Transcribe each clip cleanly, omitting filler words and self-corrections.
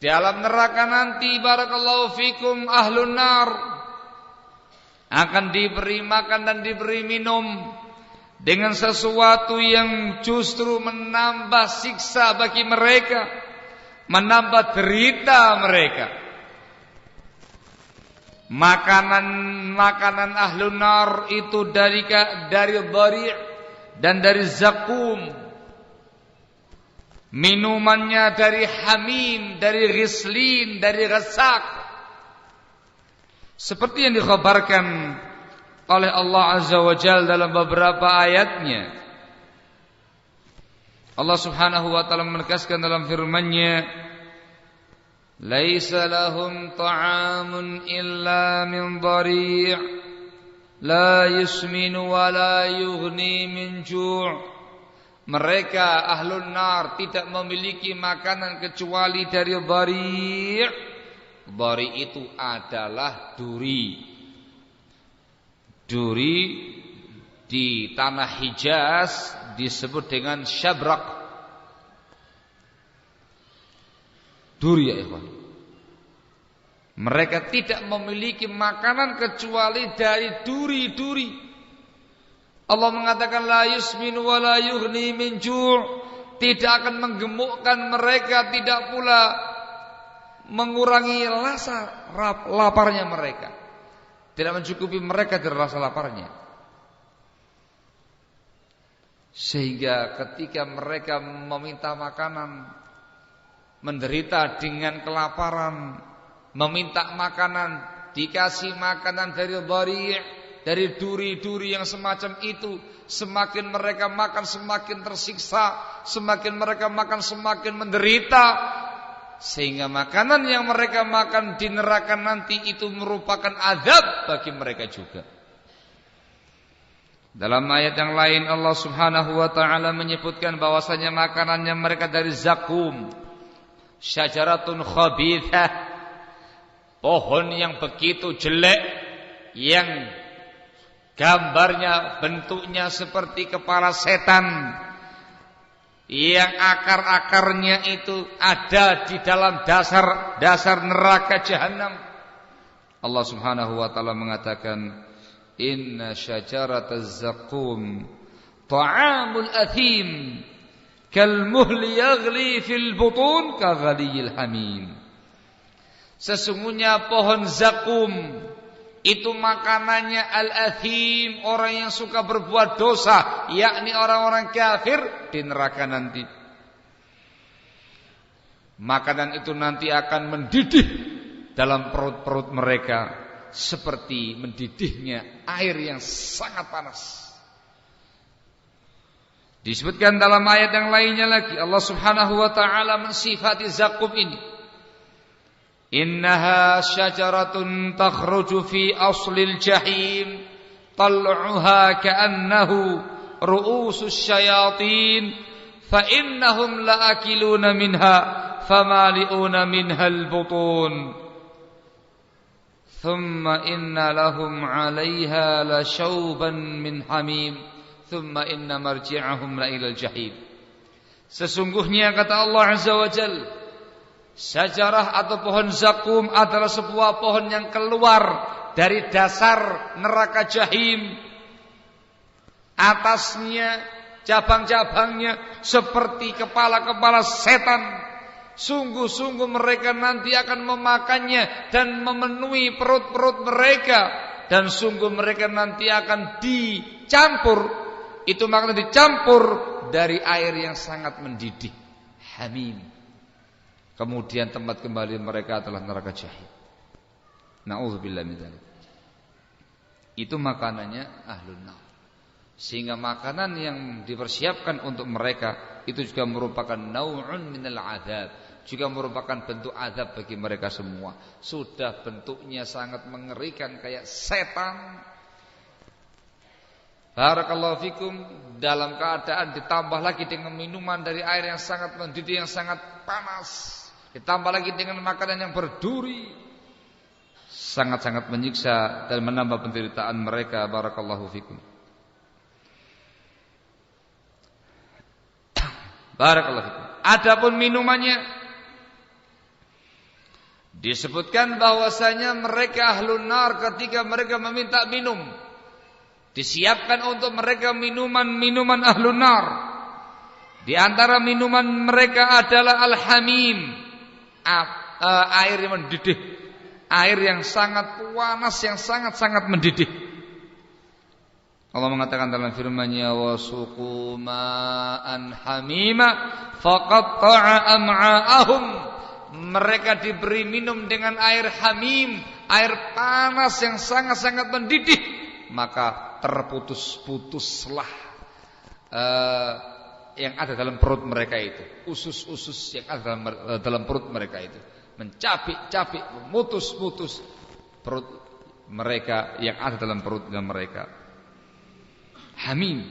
dalam neraka nanti barakallahu fikum ahlun nar akan diberi makan dan diberi minum dengan sesuatu yang justru menambah siksa bagi mereka, menambah derita mereka. Makanan ahlun nar itu dari dhari' dan dari zakum. Minumannya dari hamim, dari ghislin, dari ghasak. Seperti yang dikhabarkan oleh Allah Azza wa Jalla dalam beberapa ayatnya. Allah Subhanahu wa taala menegaskan dalam firman-Nya, "Laisa lahum ta'amun illa min dhari', la yusminu wa la yughni min ju'." Mereka ahlun nar tidak memiliki makanan kecuali dari dhari'. Dhari' itu adalah duri. Duri di tanah Hijaz disebut dengan syabrak. Duri ya ikhwan. Mereka tidak memiliki makanan kecuali dari duri-duri. Allah mengatakan la yusminu wa la yughni min ju', tidak akan menggemukkan mereka, tidak pula mengurangi rasa laparnya mereka. Tidak mencukupi mereka dari rasa laparnya. Sehingga ketika mereka meminta makanan, menderita dengan kelaparan, meminta makanan, dikasih makanan dari dhari', dari duri-duri yang semacam itu, semakin mereka makan semakin tersiksa, semakin mereka makan semakin menderita, sehingga makanan yang mereka makan di neraka nanti itu merupakan azab bagi mereka juga. Dalam ayat yang lain Allah Subhanahu wa taala menyebutkan bahwasanya makanannya mereka dari zakum, syajaratun khabithah, pohon yang begitu jelek, yang gambarnya, bentuknya seperti kepala setan, yang akar-akarnya itu ada di dalam dasar neraka jahanam. Allah Subhanahu wa taala mengatakan, "Inna syajarataz zaqqum ta'amul athim kal muhli yaghli fil butun ka ghaliyil hamim." Sesungguhnya pohon zakum itu makanannya al-athim, orang yang suka berbuat dosa, yakni orang-orang kafir di neraka nanti. Makanan itu nanti akan mendidih dalam perut-perut mereka seperti mendidihnya air yang sangat panas. Disebutkan dalam ayat yang lainnya lagi, Allah Subhanahu wa taala mensifati zakum ini, "Innaha syajaratun takhruju fi aslil jahim, tal'uha ka'annahu ru'usus syayatin, fa innahum la'akiluna minha famali'una minhal butun, thumma inna lahum 'alayha lashawban min hamim, thumma inna marji'ahum la ilal jahim." Sesungguhnya kata Allah Azza wa Jalla, syajarah atau pohon zakum adalah sebuah pohon yang keluar dari dasar neraka jahim. Atasnya, cabang-cabangnya seperti kepala-kepala setan. Sungguh-sungguh mereka nanti akan memakannya dan memenuhi perut-perut mereka. Dan sungguh mereka nanti akan dicampur, itu makna dicampur dari air yang sangat mendidih, hamim. Kemudian tempat kembali mereka adalah neraka jahim. Na'udzubillah min dzalik. Itu makanannya ahlun nar. Sehingga makanan yang dipersiapkan untuk mereka itu juga merupakan nau'un minal azab, juga merupakan bentuk azab bagi mereka semua. Sudah bentuknya sangat mengerikan kayak setan. Barakallahu fikum, dalam keadaan ditambah lagi dengan minuman dari air yang sangat mendidih, yang sangat panas, ditambah lagi dengan makanan yang berduri, sangat-sangat menyiksa dan menambah penderitaan mereka. Barakallahu fikum. Barakallahu fikum. Adapun minumannya Disebutkan bahwasanya mereka ahlun nar ketika mereka meminta minum, disiapkan untuk mereka minuman-minuman ahlun nar. Di antara minuman mereka adalah al-hamim, air yang mendidih, air yang sangat panas, yang sangat-sangat mendidih. Allah mengatakan dalam firman-Nya, wasuqu ma'an hamima faqatta'a am'a'ahum. Mereka diberi minum dengan air hamim, air panas yang sangat-sangat mendidih, maka terputus-putuslah yang ada dalam perut mereka itu, usus-usus yang ada dalam perut mereka itu, mencapik-capik, memutus-putus perut mereka yang ada dalam perut mereka. Hamim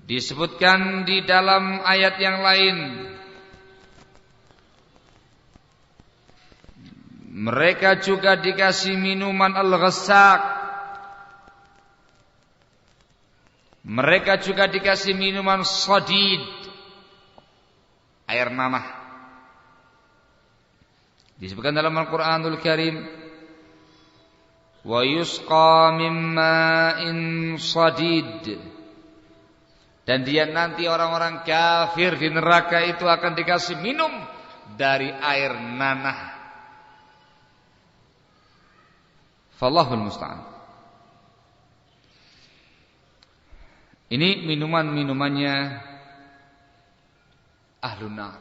disebutkan di dalam ayat yang lain, mereka juga dikasih minuman al-ghassaq, mereka juga dikasih minuman sadid, air nanah. Disebutkan dalam Al-Qur'anul Karim, wa yusqa min ma'in sadid, dan dia nanti orang-orang kafir di neraka itu akan dikasih minum dari air nanah. Fallahul musta'an. Ini minuman-minumannya ahlun nar.